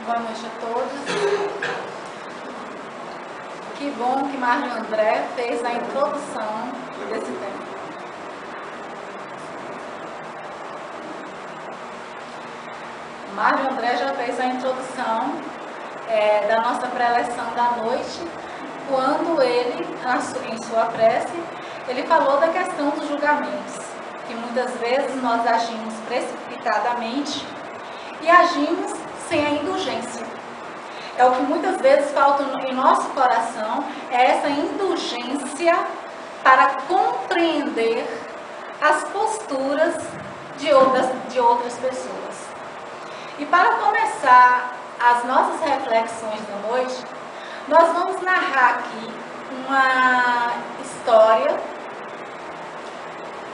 Boa noite a todos. Que bom que Mário André fez a introdução desse tema. Mário André já fez a introdução da nossa preleção da noite, quando ele, em sua prece, ele falou da questão dos julgamentos, que muitas vezes nós agimos precipitadamente e agimos sem a indulgência. É o que muitas vezes falta em nosso coração, é essa indulgência para compreender as posturas de outras pessoas. E para começar as nossas reflexões da noite, nós vamos narrar aqui uma história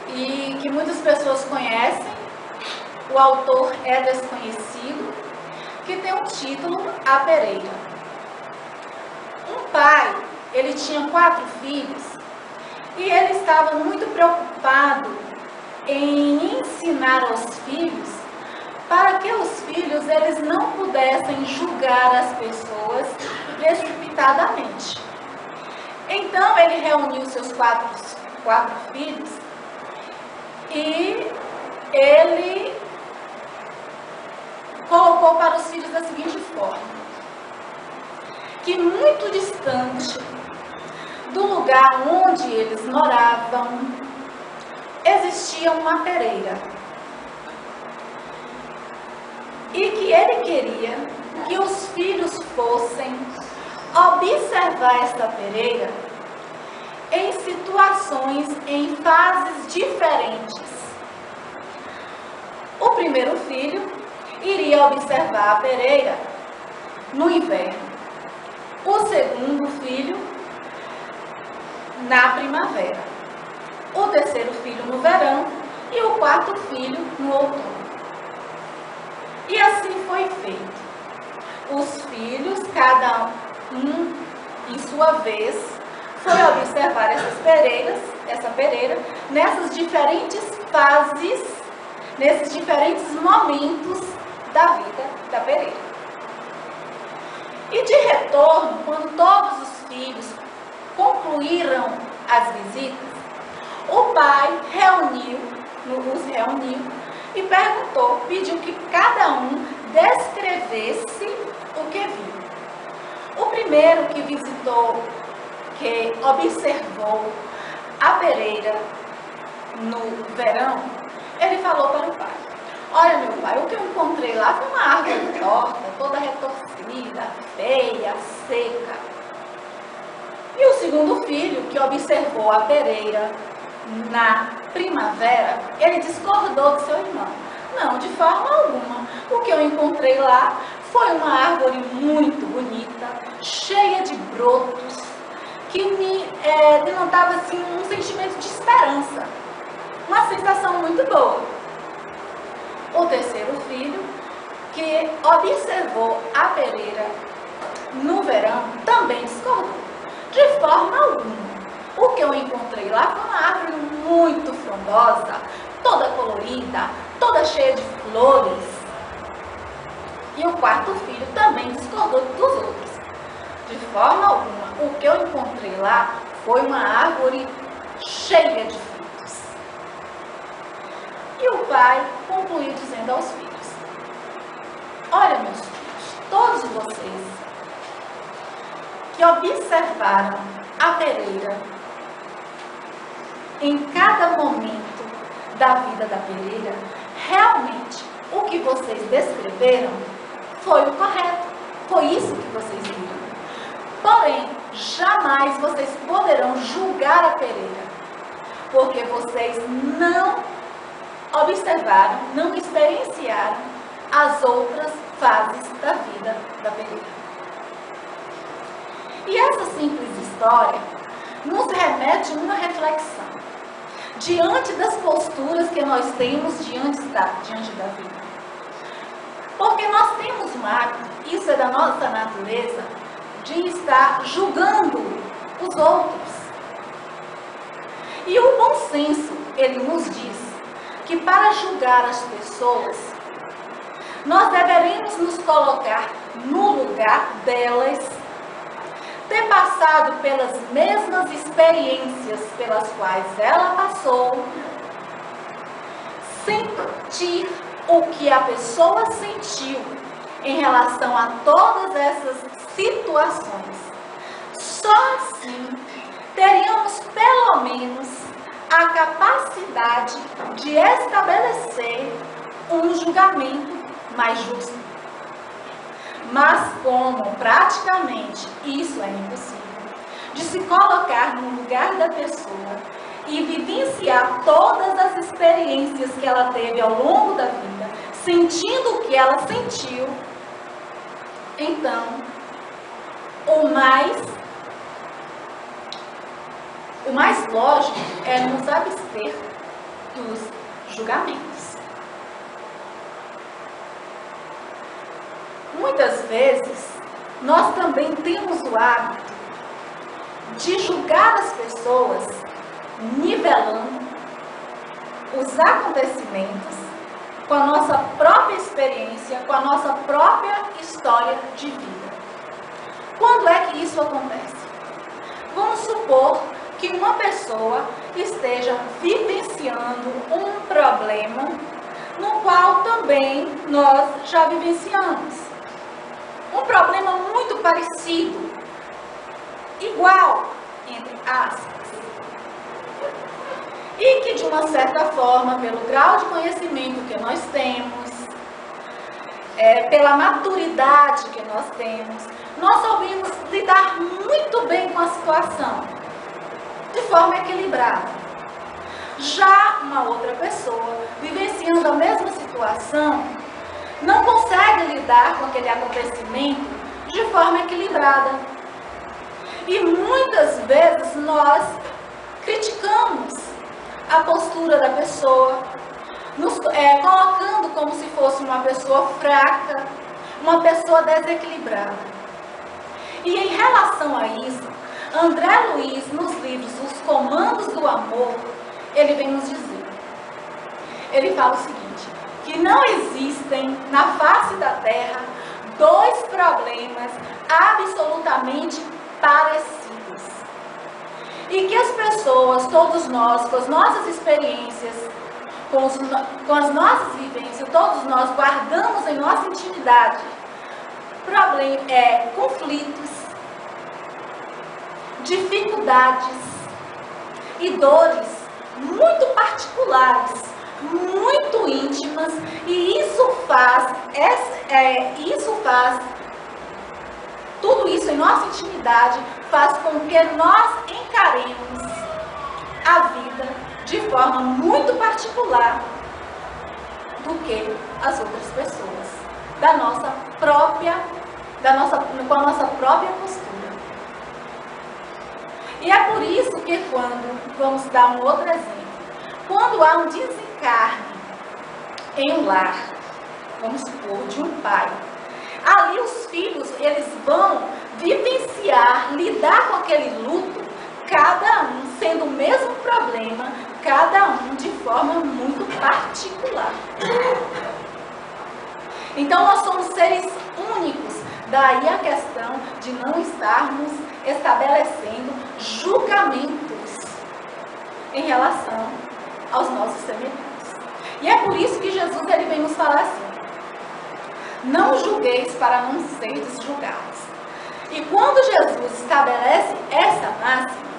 e que muitas pessoas conhecem, o autor é desconhecido, que tem o título A Pereira. Um pai, ele tinha 4 filhos e ele estava muito preocupado em ensinar aos filhos para que os filhos eles não pudessem julgar as pessoas precipitadamente. Então ele reuniu seus quatro filhos e ele colocou para os filhos da seguinte forma: que muito distante do lugar onde eles moravam existia uma pereira, e que ele queria que os filhos fossem observar esta pereira em situações, em fases diferentes. O primeiro filho iria observar a pereira no inverno, o segundo filho na primavera, o terceiro filho no verão e o quarto filho no outono. E assim foi feito. Os filhos, cada um em sua vez, foi observar essa pereira, nessas diferentes fases, nesses diferentes momentos da vida da pereira. E de retorno, quando todos os filhos concluíram as visitas, o pai os reuniu e pediu que cada um descrevesse o que viu. O primeiro que visitou, que observou a pereira no verão, ele falou para o pai: olha, meu pai, o que eu encontrei lá foi uma árvore torta, toda retorcida, feia, seca. E o segundo filho, que observou a pereira na primavera, ele discordou do seu irmão. Não, de forma alguma. O que eu encontrei lá foi uma árvore muito bonita, cheia de brotos, que me denotava assim, um sentimento de esperança, uma sensação muito boa. O terceiro filho, que observou a pereira no verão, também discordou. De forma alguma. O que eu encontrei lá foi uma árvore muito frondosa, toda colorida, toda cheia de flores. E o quarto filho também discordou dos outros. De forma alguma. O que eu encontrei lá foi uma árvore cheia de frutos. E o pai concluiu dizendo aos filhos: olha, meus filhos, todos vocês que observaram a pereira em cada momento da vida da pereira, realmente o que vocês descreveram foi o correto, foi isso que vocês viram. Porém, jamais vocês poderão julgar a pereira, porque vocês não observaram, não experienciaram as outras fases da vida da pereira. E essa simples história nos remete a uma reflexão diante das posturas que nós temos diante da vida. Porque nós temos um hábito, isso é da nossa natureza, de estar julgando os outros. E o bom senso, ele nos diz que para julgar as pessoas, nós deveríamos nos colocar no lugar delas, ter passado pelas mesmas experiências pelas quais ela passou, sentir o que a pessoa sentiu em relação a todas essas situações. Só assim teríamos pelo menos a capacidade de estabelecer um julgamento mais justo. Mas como praticamente isso é impossível, de se colocar no lugar da pessoa e vivenciar todas as experiências que ela teve ao longo da vida, sentindo o que ela sentiu, então o mais lógico é nos abster dos julgamentos. Muitas vezes, nós também temos o hábito de julgar as pessoas nivelando os acontecimentos com a nossa própria experiência, com a nossa própria história de vida. Quando é que isso acontece? Vamos supor que uma pessoa esteja vivenciando um problema no qual também nós já vivenciamos. Um problema muito parecido, igual, entre aspas. E que, de uma certa forma, pelo grau de conhecimento que nós temos, pela maturidade que nós temos, nós sabemos lidar muito bem com a situação, de forma equilibrada. Já uma outra pessoa, vivenciando a mesma situação, não consegue lidar com aquele acontecimento de forma equilibrada. E muitas vezes nós criticamos a postura da pessoa, nos colocando como se fosse uma pessoa fraca, uma pessoa desequilibrada. E em relação a isso, André Luiz, nos livros Os Comandos do Amor, ele vem nos dizer, ele fala o seguinte, que não existem na face da Terra dois problemas absolutamente parecidos. E que as pessoas, todos nós, com as nossas experiências, com as nossas vivências, todos nós guardamos em nossa intimidade conflitos, dificuldades e dores muito particulares, muito íntimas, e tudo isso em nossa intimidade faz com que nós encaremos a vida de forma muito particular do que as outras pessoas, com a nossa própria postura. E é por isso que vamos dar um outro exemplo, quando há um desencarne em um lar, vamos supor, de um pai, ali os filhos, eles vão vivenciar, lidar com aquele luto, cada um sendo o mesmo problema, cada um de forma muito particular. Então nós somos seres únicos, daí a questão de não estarmos estabelecendo julgamentos em relação aos nossos semelhantes. E é por isso que Jesus ele vem nos falar assim, não julgueis para não seres julgados. E quando Jesus estabelece essa máxima,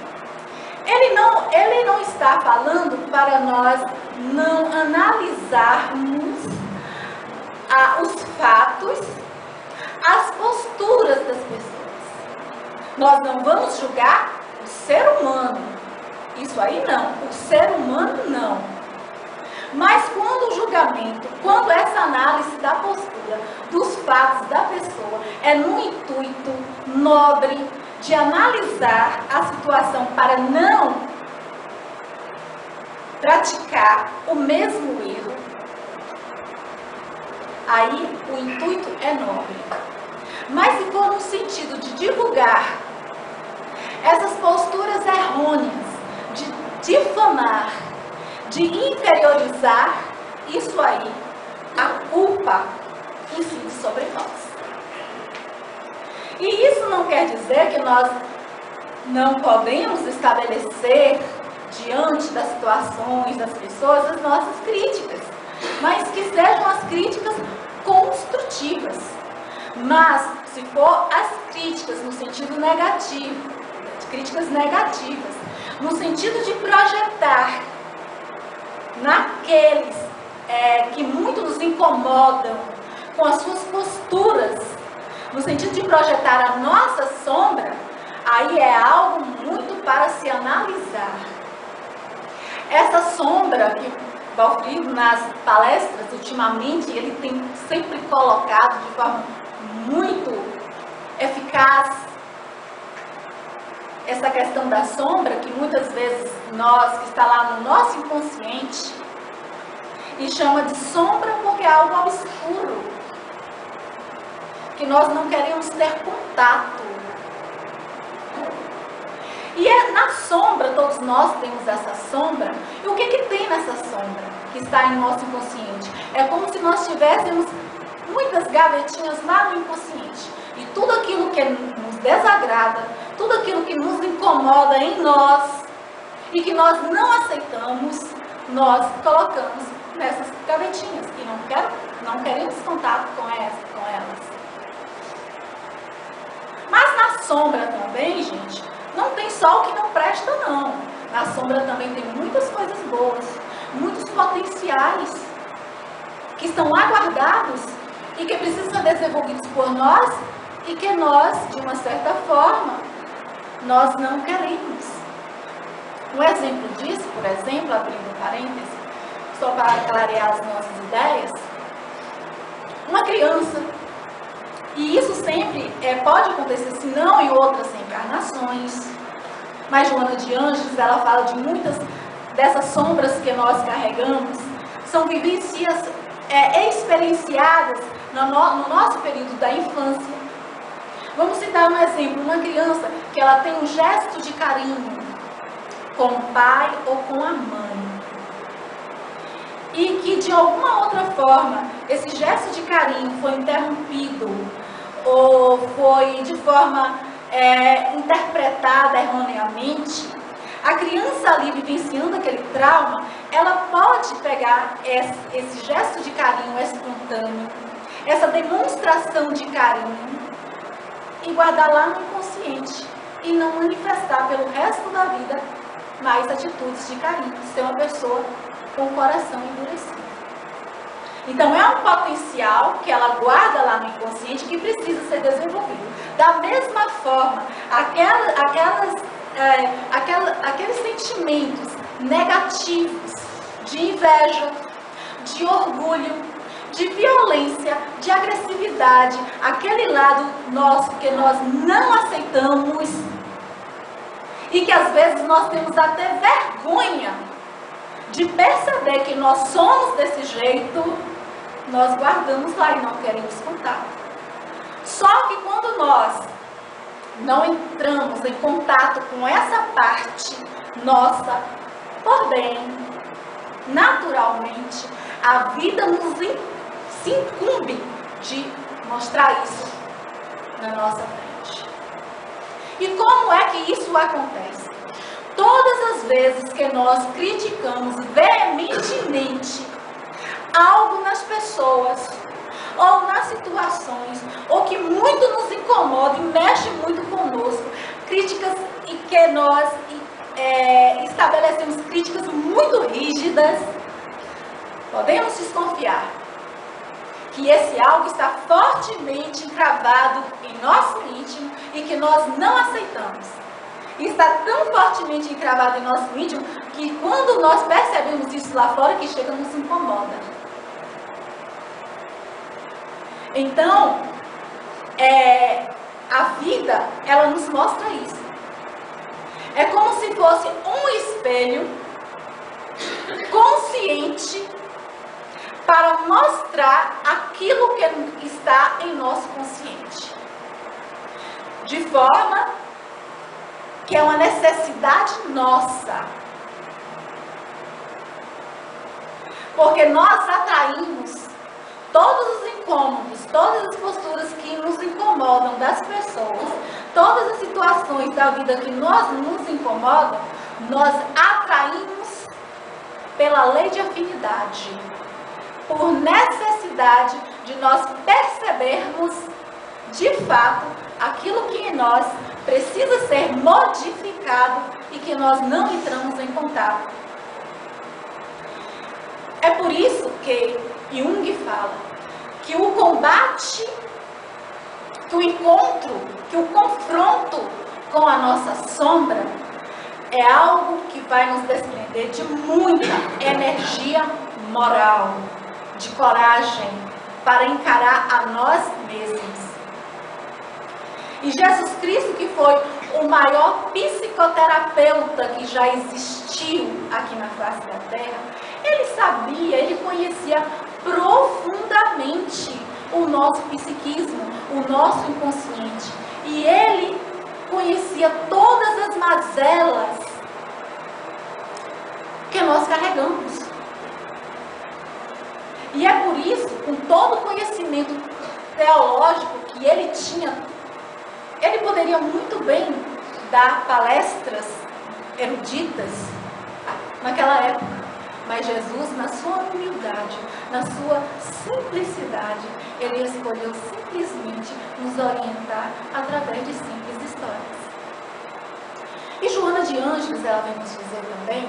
ele não está falando para nós não analisarmos os fatos, as posturas das pessoas. Nós não vamos julgar o ser humano, isso aí não, o ser humano não. Mas quando o julgamento, quando essa análise da postura, dos fatos da pessoa, é no intuito nobre de analisar a situação para não praticar o mesmo erro, aí o intuito é nobre. Mas se for no sentido de divulgar essas posturas errôneas, de difamar, de inferiorizar, isso aí, a culpa incide sobre nós. E isso não quer dizer que nós não podemos estabelecer diante das situações, das pessoas, as nossas críticas, mas que sejam as críticas construtivas. Mas, se for as críticas no sentido negativo, críticas negativas, no sentido de projetar naqueles que muito nos incomodam com as suas posturas, no sentido de projetar a nossa sombra, aí é algo muito para se analisar. Essa sombra que Valfrido, nas palestras, ultimamente, ele tem sempre colocado de forma muito eficaz essa questão da sombra, que muitas vezes nós, que está lá no nosso inconsciente, e chama de sombra porque é algo obscuro, que nós não queremos ter contato. E na sombra, todos nós temos essa sombra. E o que tem nessa sombra que está em nosso inconsciente? É como se nós tivéssemos muitas gavetinhas lá no inconsciente. E tudo aquilo que nos desagrada, tudo aquilo que nos incomoda em nós e que nós não aceitamos, nós colocamos nessas gavetinhas e não queremos contato com elas. Mas na sombra também, gente, não tem só o que não presta, não. Na sombra também tem muitas coisas boas, muitos potenciais que estão lá guardados e que precisam ser desenvolvidos por nós e que nós, de uma certa forma, nós não queremos. Um exemplo disso, por exemplo, abrindo parênteses, só para clarear as nossas ideias, uma criança, e isso sempre pode acontecer, se não em outras encarnações, mas Joana de Ângeles, ela fala de muitas dessas sombras que nós carregamos, são vivências experienciadas no nosso período da infância. Vamos citar um exemplo, uma criança que ela tem um gesto de carinho com o pai ou com a mãe. E que de alguma outra forma, esse gesto de carinho foi interrompido ou foi de forma interpretada erroneamente, a criança ali vivenciando aquele trauma, ela pode pegar esse gesto de carinho espontâneo, essa demonstração de carinho e guardar lá no inconsciente e não manifestar pelo resto da vida mais atitudes de carinho, ser uma pessoa com o coração endurecido. Então é um potencial que ela guarda lá no inconsciente que precisa ser desenvolvido. Da mesma forma, aqueles sentimentos negativos de inveja, de orgulho, de violência, de agressividade, aquele lado nosso que nós não aceitamos e que às vezes nós temos até vergonha de perceber que nós somos desse jeito, nós guardamos lá e não queremos contato. Só que quando nós não entramos em contato com essa parte nossa, por bem, naturalmente, a vida se incumbe de mostrar isso na nossa frente. E como é que isso acontece? Todas as vezes que nós criticamos veementemente algo nas pessoas, ou nas situações, ou que muito nos incomoda e mexe muito conosco, críticas em que nós estabelecemos críticas muito rígidas, podemos desconfiar que esse algo está fortemente encravado em nosso íntimo e que nós não aceitamos. E está tão fortemente encravado em nosso íntimo que quando nós percebemos isso lá fora, que chega nos incomoda. Então, a vida, ela nos mostra isso. É como se fosse um espelho consciente para mostrar aquilo que está em nosso consciente. De forma que é uma necessidade nossa. Porque nós atraímos todos os incômodos, todas as posturas que nos incomodam das pessoas, todas as situações da vida que nos incomodam, nós atraímos pela lei de afinidade, por necessidade de nós percebermos de fato aquilo que em nós precisa ser modificado e que nós não entramos em contato. É por isso que Jung fala que o combate, que o encontro, que o confronto com a nossa sombra é algo que vai nos desprender de muita energia moral, de coragem para encarar a nós mesmos. E Jesus Cristo, que foi o maior psicoterapeuta que já existiu aqui na face da Terra, ele sabia, ele conhecia profundamente o nosso psiquismo, o nosso inconsciente. E ele conhecia todas as mazelas que nós carregamos. E é por isso, com todo o conhecimento teológico que ele tinha, ele poderia muito bem dar palestras eruditas naquela época. Mas Jesus, na sua humildade, na sua simplicidade, ele escolheu simplesmente nos orientar através de simples histórias. E Joana de Ângeles, ela vem nos dizer também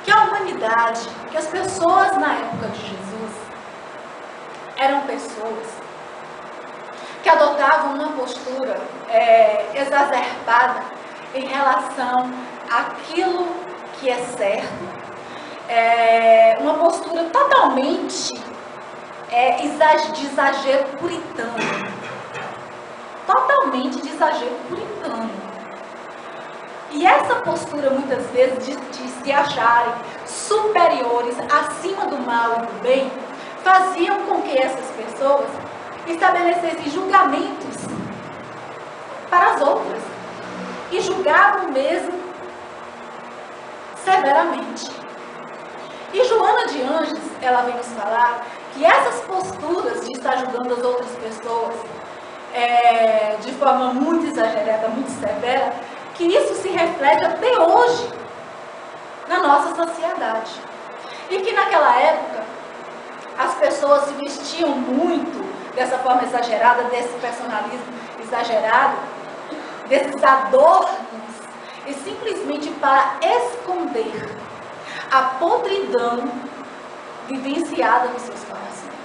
que a humanidade, que as pessoas na época de Jesus eram pessoas que adotavam uma postura exacerbada em relação àquilo que é certo, uma postura totalmente de exagero puritano. Totalmente de exagero puritano. E essa postura, muitas vezes, de se acharem superiores, acima do mal e do bem, faziam com que essas pessoas estabelecessem julgamentos para as outras. E julgavam mesmo severamente. E Joana de Ângeles, ela vem nos falar que essas posturas de estar julgando as outras pessoas de forma muito exagerada, muito severa, que isso se reflete até hoje na nossa sociedade. E que naquela época as pessoas se vestiam muito dessa forma exagerada, desse personalismo exagerado, desses adornos, e simplesmente para esconder a podridão vivenciada nos seus corações.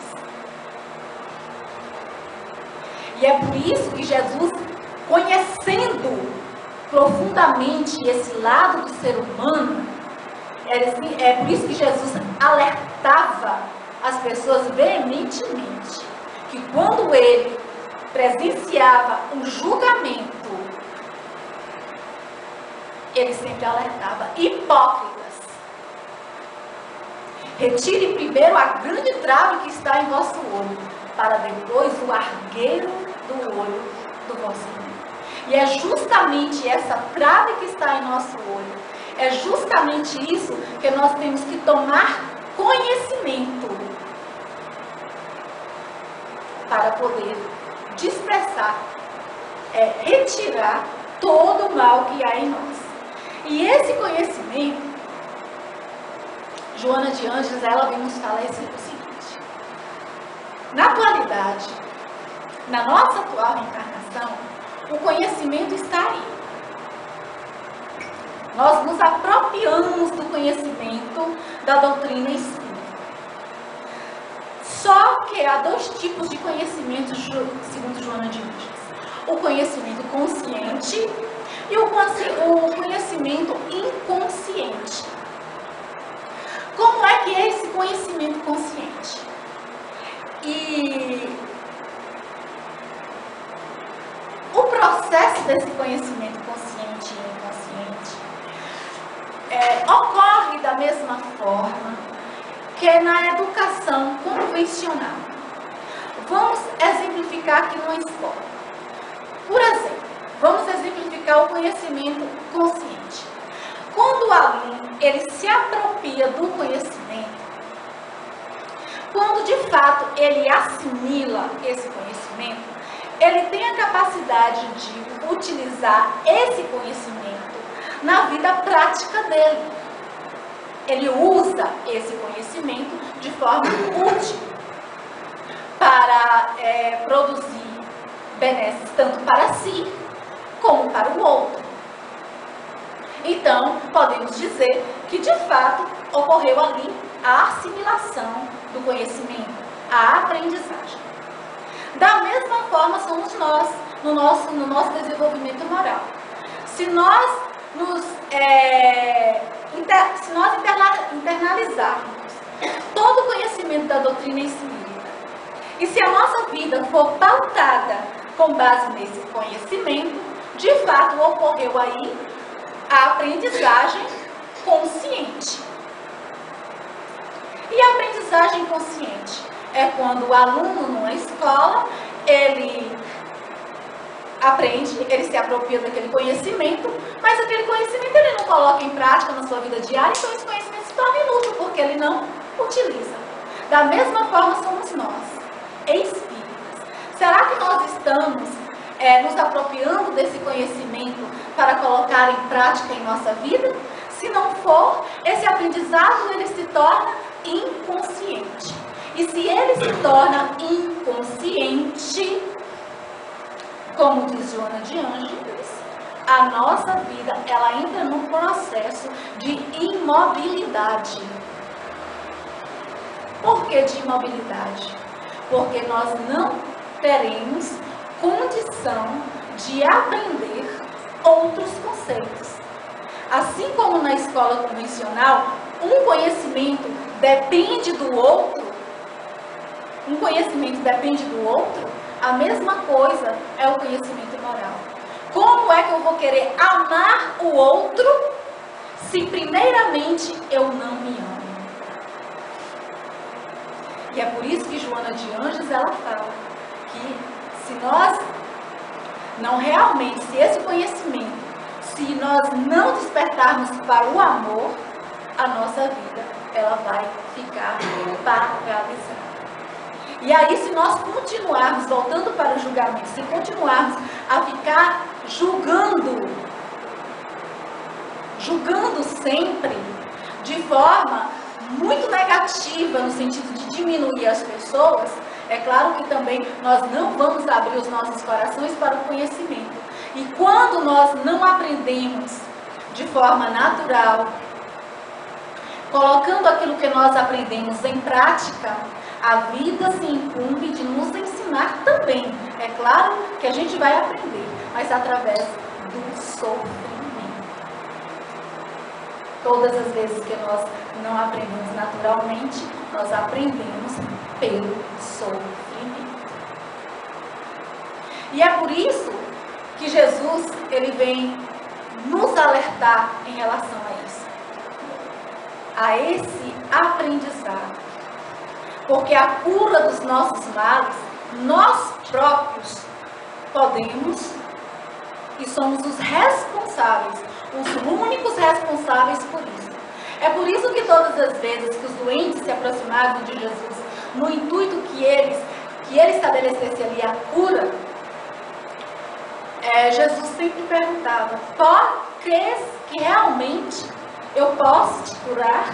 E é por isso que Jesus, conhecendo profundamente esse lado do ser humano, é por isso que Jesus alertava as pessoas veementemente que quando ele presenciava um julgamento, ele sempre alertava: hipócritas, retire primeiro a grande trave que está em vosso olho, para depois o argueiro do olho do vosso irmão. E é justamente essa trave que está em nosso olho, é justamente isso que nós temos que tomar conhecimento para poder dispersar, retirar todo o mal que há em nós. E esse conhecimento, Joana de Ângeles, ela vem nos falar o seguinte: na atualidade, na nossa atual reencarnação, o conhecimento está aí. Nós nos apropriamos do conhecimento da doutrina espírita. Só que há dois tipos de conhecimento, segundo Joana de Ângeles: o conhecimento consciente e o conhecimento inconsciente. Como é que é esse conhecimento consciente? E o processo desse conhecimento consciente e inconsciente ocorre da mesma forma que na educação convencional. Vamos exemplificar aqui numa escola. Por exemplo, vamos exemplificar o conhecimento consciente. Quando o aluno ele se apropria do conhecimento, quando de fato ele assimila esse conhecimento, ele tem a capacidade de utilizar esse conhecimento na vida prática dele. Ele usa esse conhecimento de forma útil para produzir benesses tanto para si como para o outro. Então, podemos dizer que de fato ocorreu ali a assimilação do conhecimento, a aprendizagem. Da mesma forma somos nós, no nosso desenvolvimento moral. Se nós internalizarmos todo o conhecimento da doutrina espírita, e se a nossa vida for pautada com base nesse conhecimento, de fato ocorreu aí a aprendizagem consciente. E a aprendizagem consciente é quando o aluno numa escola, ele aprende, ele se apropria daquele conhecimento, mas aquele conhecimento ele não coloca em prática na sua vida diária, então esse conhecimento se torna inútil, porque ele não utiliza. Da mesma forma somos nós, espíritas. Será que nós estamos nos apropriando desse conhecimento para colocar em prática em nossa vida? Se não for, esse aprendizado ele se torna inconsciente. E se ele se torna inconsciente, como diz Joana de Ângeles, a nossa vida ela entra num processo de imobilidade. Por que de imobilidade? Porque nós não teremos condição de aprender outros conceitos. Assim como na escola convencional, um conhecimento depende do outro, a mesma coisa é o conhecimento moral. Como é que eu vou querer amar o outro se primeiramente eu não me amo? E é por isso que Joana de Ângeles ela fala que se nós não realmente, se esse conhecimento, se nós não despertarmos para o amor, a nossa vida ela vai ficar paralisada. E aí, se nós continuarmos, voltando para o julgamento, se continuarmos a ficar julgando sempre de forma muito negativa, no sentido de diminuir as pessoas, é claro que também nós não vamos abrir os nossos corações para o conhecimento. E quando nós não aprendemos de forma natural, colocando aquilo que nós aprendemos em prática, a vida se incumbe de nos ensinar também. É claro que a gente vai aprender, mas através do sofrimento. Todas as vezes que nós não aprendemos naturalmente, nós aprendemos pelo sofrimento. E é por isso que Jesus ele vem nos alertar em relação a isso, a esse aprendizado. Porque a cura dos nossos males, nós próprios podemos e somos os responsáveis, os únicos responsáveis por isso. É por isso que todas as vezes que os doentes se aproximavam de Jesus, no intuito que ele estabelecesse ali a cura, Jesus sempre perguntava: crês que realmente eu posso te curar?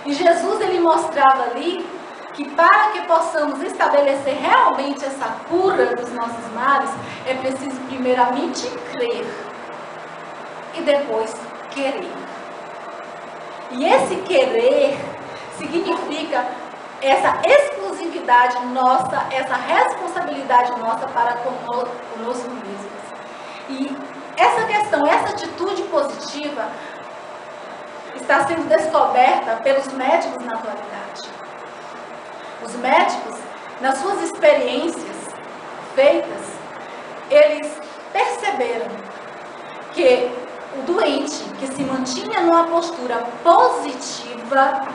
E Jesus ele mostrava ali que para que possamos estabelecer realmente essa cura dos nossos males, é preciso primeiramente crer e depois querer. E esse querer significa essa exclusividade nossa, essa responsabilidade nossa para conosco mesmos. E essa questão, essa atitude positiva está sendo descoberta pelos médicos na atualidade. Os médicos, nas suas experiências feitas, eles perceberam que o doente que se mantinha numa postura positiva,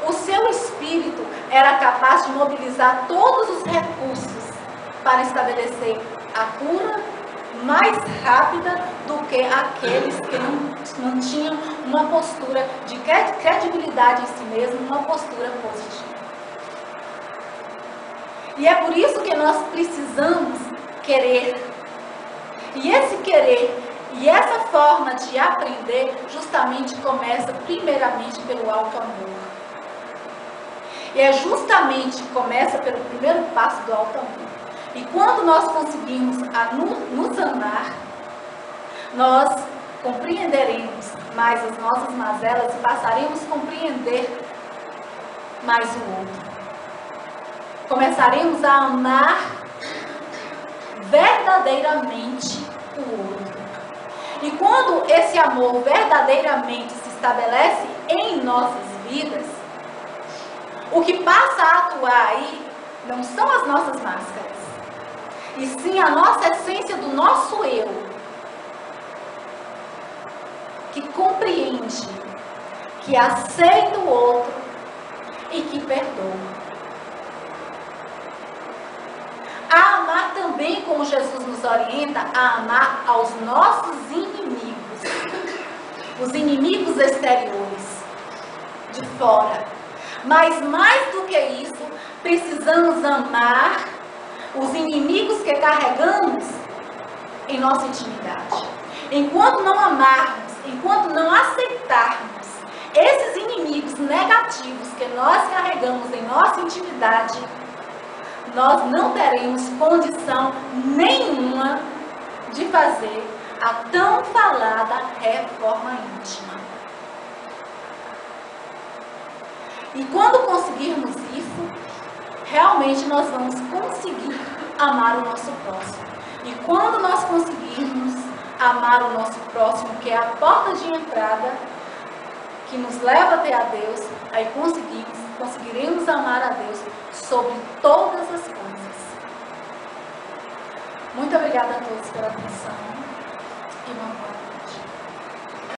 o seu espírito era capaz de mobilizar todos os recursos para estabelecer a cura mais rápida do que aqueles que não tinham uma postura de credibilidade em si mesmo, uma postura positiva. E é por isso que nós precisamos querer. E esse querer e essa forma de aprender justamente começa primeiramente pelo alto amor. E é justamente começa pelo primeiro passo do alto amor. E quando nós conseguimos nos amar, nós compreenderemos mais as nossas mazelas e passaremos a compreender mais o outro. Começaremos a amar verdadeiramente o outro. E quando esse amor verdadeiramente se estabelece em nossas vidas, o que passa a atuar aí não são as nossas máscaras, e sim a nossa essência do nosso eu, que compreende, que aceita o outro e que perdoa. A amar também, como Jesus nos orienta, a amar aos nossos inimigos, os inimigos exteriores, de fora. Mas mais do que isso, precisamos amar os inimigos que carregamos em nossa intimidade. Enquanto não amarmos, enquanto não aceitarmos esses inimigos negativos que nós carregamos em nossa intimidade, nós não teremos condição nenhuma de fazer a tão falada reforma íntima. E quando conseguirmos isso, realmente nós vamos conseguir amar o nosso próximo. E quando nós conseguirmos amar o nosso próximo, que é a porta de entrada que nos leva até a Deus, aí conseguiremos amar a Deus sobre todas as coisas. Muito obrigada a todos pela atenção e uma boa noite.